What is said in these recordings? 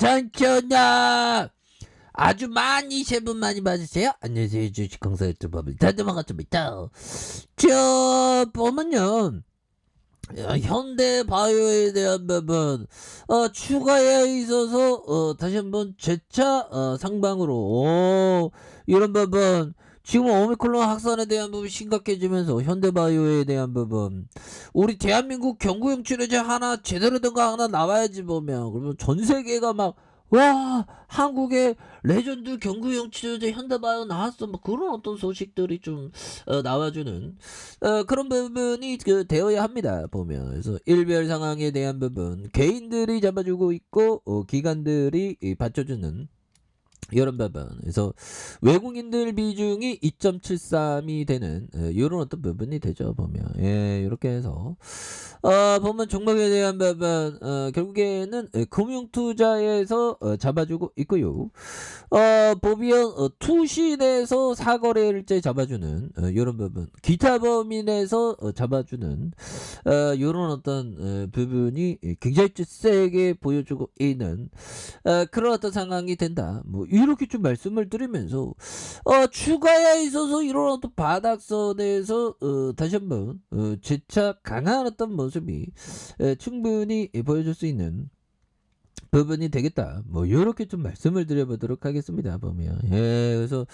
전천하 아주 많이 새해 복 많이 받으세요. 안녕하세요. 주식강사 유튜버입니다. 다들 반갑습니다. 저 보면요, 현대바이오에 대한 부분 추가에 있어서 다시 한번 재차 상방으로 이런 부분 지금 오미크론 확산에 대한 부분 심각해지면서 현대바이오에 대한 부분 우리 대한민국 경구용 치료제 하나 제대로 된 거 하나 나와야지 보면 그러면 전 세계가 막 와 한국의 레전드 경구용 치료제 현대바이오 나왔어 뭐 그런 어떤 소식들이 좀 나와주는 그런 부분이 되어야 합니다 보면. 그래서 일별 상황에 대한 부분 개인들이 잡아주고 있고 기관들이 받쳐주는 이런 부분. 그래서 외국인들 비중이 2.73이 되는 이런 어떤 부분이 되죠 보면. 이렇게 해서 보면 종목에 대한 부분 결국에는 금융투자에서 잡아주고 있고요. 보면 투신에서 사거래일제 잡아주는 이런 부분, 기타 범인에서 잡아주는 이런 어떤 부분이 굉장히 세게 보여주고 있는 그런 어떤 상황이 된다. 뭐 이렇게 좀 말씀을 드리면서 추가에 있어서 이런 어떤 바닥선에서 다시 한번 재차 강한 어떤 모습이 충분히 보여줄 수 있는 부분이 되겠다. 뭐 이렇게 좀 말씀을 드려보도록 하겠습니다. 보면 그래서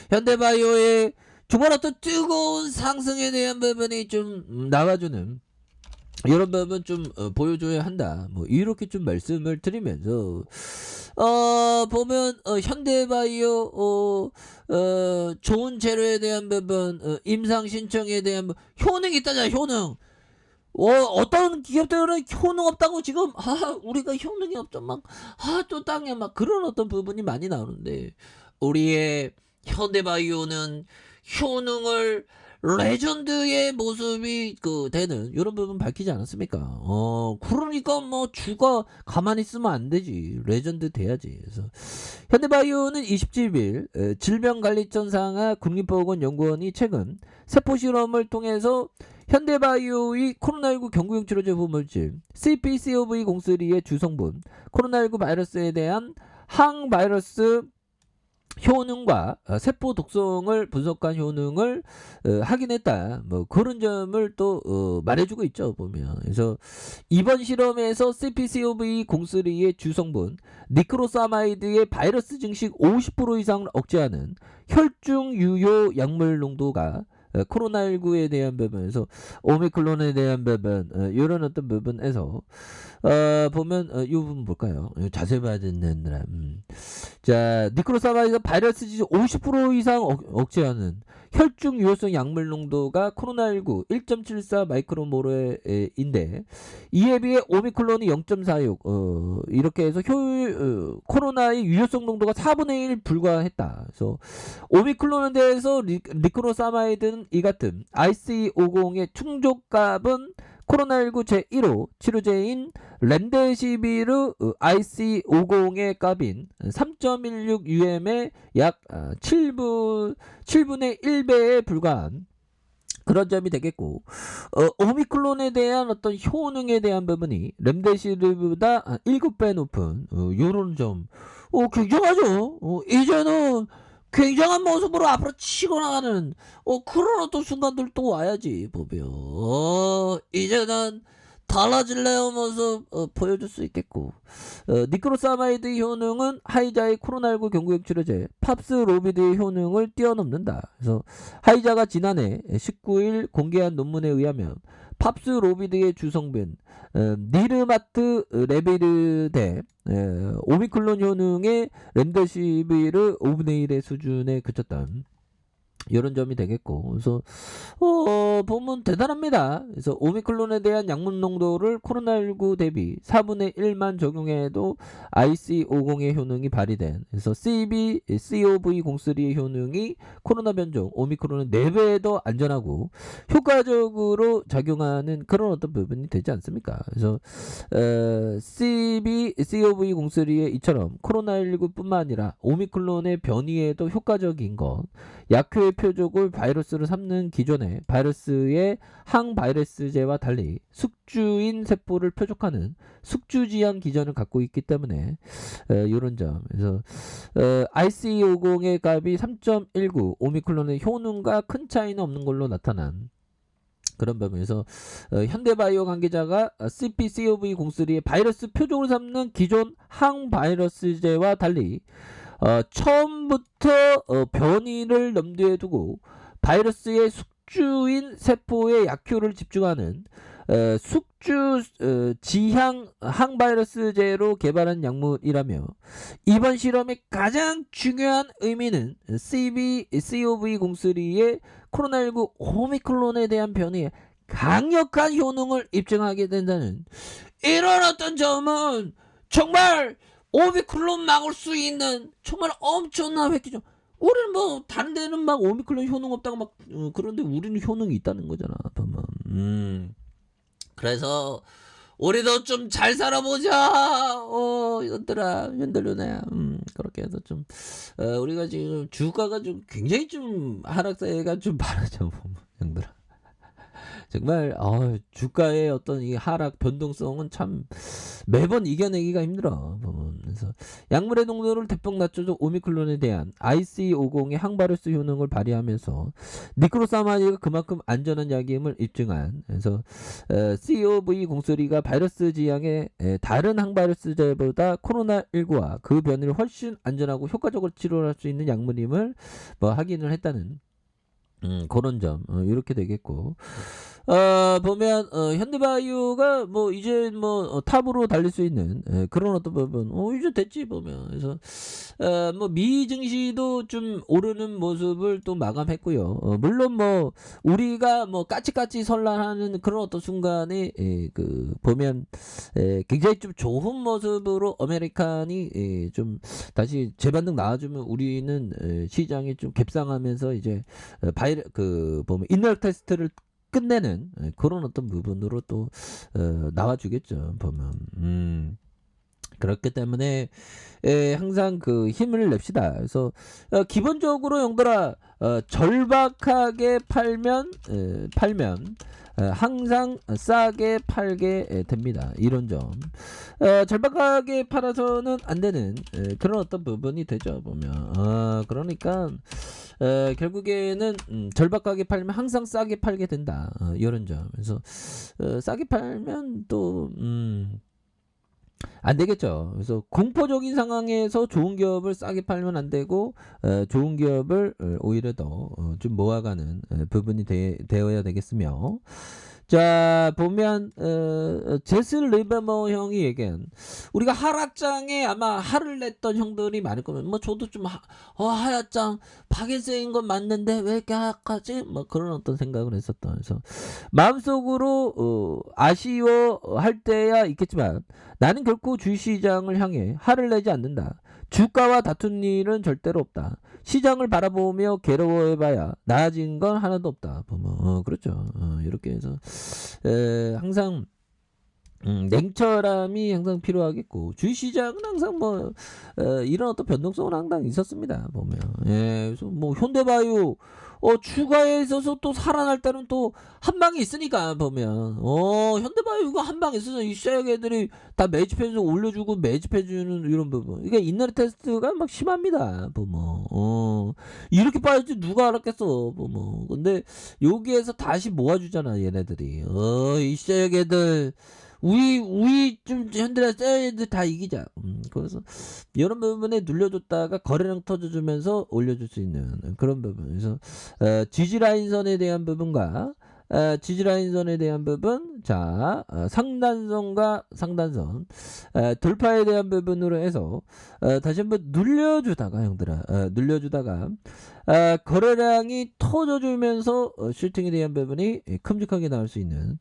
현대바이오의 정말 어떤 뜨거운 상승에 대한 부분이 좀 나와주는 이런 부분 좀 보여줘야 한다. 뭐 이렇게 좀 말씀을 드리면서 보면 현대바이오 좋은 재료에 대한 부분 임상 신청에 대한 효능이 있다잖아. 효능. 어떤 기업들은 효능 없다고 지금 우리가 효능이 없죠 또 땅에 막 그런 어떤 부분이 많이 나오는데 우리의 현대바이오는 효능을 레전드의 모습이 되는 이런 부분 밝히지 않았습니까? 그러니까 뭐 주가 가만히 있으면 안 되지. 레전드 돼야지. 그래서 현대바이오는 27일 질병관리청 상하 국립보건연구원이 최근 세포 실험을 통해서 현대바이오의 코로나19 경구용 치료제 후물질 CPCOV03의 주성분 코로나19 바이러스에 대한 항바이러스 효능과 세포 독성을 분석한 효능을 확인했다. 뭐 그런 점을 또 말해주고 있죠 보면. 그래서 이번 실험에서 CPCOV03의 주성분 니크로사마이드의 바이러스 증식 50% 이상을 억제하는 혈중 유효 약물 농도가 코로나19에 대한 부분에서 오미크론에 대한 부분 이런 어떤 부분에서 보면 이 부분 볼까요? 자세히 봐야 된다. 자, 니크로사마이드 바이러스 지수 50% 이상 억제하는 혈중 유효성 약물 농도가 코로나19 1.74 마이크로모르인데 이에 비해 오미크론이 0.46 이렇게 해서 코로나의 유효성 농도가 4분의 1 불과했다. 그래서 오미크론에 대해서 니크로사마이드는 이 같은 IC50의 충족값은 코로나19 제1호 치료제인 렘데시비르 IC50의 값인 3.16UM의 약 7분의 1배에 불과한 그런 점이 되겠고 오미크론에 대한 어떤 효능에 대한 부분이 렘데시비르보다 7배 높은 요런 점 굉장하죠. 이제는 굉장한 모습으로 앞으로 치고 나가는 그런 어떤 순간들 또 와야지 보면 이제는 달라질래요 모습 보여줄 수 있겠고 니크로사마이드 효능은 하이자의 코로나19 경구용 치료제 팝스로비드의 효능을 뛰어넘는다. 그래서 하이자가 지난해 19일 공개한 논문에 의하면 팝스로비드의 주성분 니르마트 레비르데 오미클론 효능의 렘데시비르 5분의 1의 수준에 그쳤다. 이런 점이 되겠고 그래서 보면 대단합니다. 그래서 오미클론에 대한 약물 농도를 코로나19 대비 4분의 1만 적용해도 IC50의 효능이 발휘된 그래서 COV03의 효능이 코로나 변종 오미크론은 4배 더 안전하고 효과적으로 작용하는 그런 어떤 부분이 되지 않습니까? 그래서 COV03의 이처럼 코로나19 뿐만 아니라 오미클론의 변이에도 효과적인 것 약효의 표적을 바이러스로 삼는 기존의 바이러스의 항바이러스제와 달리 숙주인 세포를 표적하는 숙주지향 기전을 갖고 있기 때문에 이런 점. 그래서 IC50의 값이 3.19 오미크론의 효능과 큰 차이는 없는 걸로 나타난 그런 부분에서 현대바이오 관계자가 CPCOV03의 바이러스 표적을 삼는 기존 항바이러스제와 달리 처음부터 변이를 염두에 두고 바이러스의 숙주인 세포의 약효를 집중하는 숙주 지향 항바이러스제로 개발한 약물이라며 이번 실험의 가장 중요한 의미는 COV03의 코로나19 오미크론에 대한 변이에 강력한 효능을 입증하게 된다는 이런 어떤 점은 정말 오미크론 막을 수 있는 정말 엄청난 획기죠. 우리는 뭐 다른 데는 막 오미크론 효능 없다고 막 그런데 우리는 효능이 있다는 거잖아. 보면. 그래서 우리도 좀 잘 살아보자. 이것들아 현들루네. 그렇게 해서 좀 우리가 지금 주가가 좀 굉장히 좀 하락세가 좀 많아져 보면 형들아. 정말 주가의 어떤 이 하락 변동성은 참 매번 이겨내기가 힘들어. 그래서 약물의 농도를 대폭 낮춰서 오미크론에 대한 IC50의 항바이러스 효능을 발휘하면서 니크로사마이드가 그만큼 안전한 약임을 입증한. 그래서 COV03가 바이러스 지향의 다른 항바이러스제보다 코로나19와 그 변이를 훨씬 안전하고 효과적으로 치료할 수 있는 약물임을 뭐 확인을 했다는 그런 점 이렇게 되겠고. 보면 현대바이오가 뭐 이제 뭐 탑으로 달릴 수 있는 그런 어떤 부분 이제 됐지 보면. 그래서 뭐 미 증시도 좀 오르는 모습을 또 마감했고요. 물론 뭐 우리가 뭐 까치까치 설날하는 그런 어떤 순간에 그 보면 굉장히 좀 좋은 모습으로 아메리칸이 좀 다시 재반등 나와주면 우리는 시장이 좀 갭상하면서 이제 그 보면 인력 테스트를 끝내는 그런 어떤 부분으로 또 나와주겠죠 보면. 그렇기 때문에 항상 그 힘을 냅시다. 그래서 기본적으로 형들아 절박하게 팔면 항상 싸게 팔게 됩니다. 이런 점. 절박하게 팔아서는 안 되는 그런 어떤 부분이 되죠 보면. 그러니까 결국에는 절박하게 팔면 항상 싸게 팔게 된다. 이런 점. 그래서 싸게 팔면 또 안 되겠죠. 그래서 공포적인 상황에서 좋은 기업을 싸게 팔면 안 되고 좋은 기업을 오히려 더 좀 모아가는 부분이 되어야 되겠으며. 자 보면 제스 리버머 형이 얘기한 우리가 하락장에 아마 화를 냈던 형들이 많을 거면 뭐 저도 좀 하락장 파괴세인 건 맞는데 왜 이렇게 하락하지? 뭐 그런 어떤 생각을 했었던. 그래서 마음속으로 아쉬워할 때야 있겠지만 나는 결코 주식시장을 향해 화를 내지 않는다. 주가와 다툰 일은 절대로 없다. 시장을 바라보며 괴로워해봐야 나아진 건 하나도 없다. 보면 그렇죠. 이렇게 해서 항상 냉철함이 항상 필요하겠고 주식시장은 항상 뭐 이런 어떤 변동성은 항상 있었습니다. 보면 그래서 뭐 현대바이오 추가에 있어서 또 살아날 때는 또 한 방이 있으니까 보면 현대바이오 이거 한 방에 있어서 이 쉐어 애들이 다 매집해서 올려주고 매집해주는 이런 부분. 이게 인너리 테스트가 막 심합니다. 보면 이렇게 빠질지 누가 알았겠어. 보면 근데 여기에서 다시 모아주잖아 얘네들이. 이 쉐어 애들 우리 좀 현대라 쎄들 다 이기자. 그래서 이런 부분에 눌려줬다가 거래량 터져주면서 올려줄 수 있는 그런 부분. 그래서 지지라인선에 대한 부분과 지지라인선에 대한 부분, 자 상단선과 상단선 돌파에 대한 부분으로 해서 다시 한번 눌려주다가 형들아 눌려주다가 거래량이 터져주면서 슈팅에 대한 부분이 큼직하게 나올 수 있는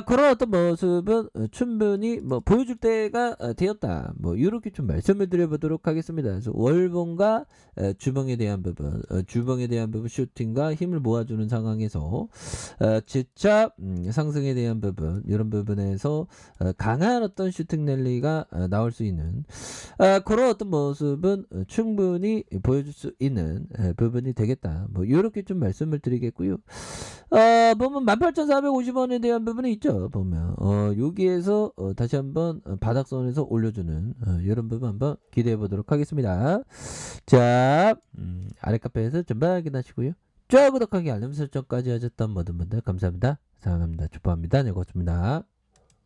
그런 어떤 모습은 충분히 뭐 보여줄 때가 되었다. 뭐 이렇게 좀 말씀을 드려보도록 하겠습니다. 그래서 월봉과 주봉에 대한 부분, 주봉에 대한 부분 슈팅과 힘을 모아주는 상황에서 재차 상승에 대한 부분 이런 부분에서 강한 어떤 슈팅 랠리가 나올 수 있는 그런 어떤 모습은 충분히 보여줄 수 있는 부분이 되겠다. 뭐 요렇게 좀 말씀을 드리겠고요. 보면 18,450원에 대한 부분이 있죠. 보면 여기에서 다시 한번 바닥선에서 올려주는 요런 부분 한번 기대해 보도록 하겠습니다. 자, 아래 카페에서 전방 확인하시고요. 좋아요, 구독하기, 알림 설정까지 하셨던 모든 분들 감사합니다. 사랑합니다. 축복합니다. 네, 고맙습니다.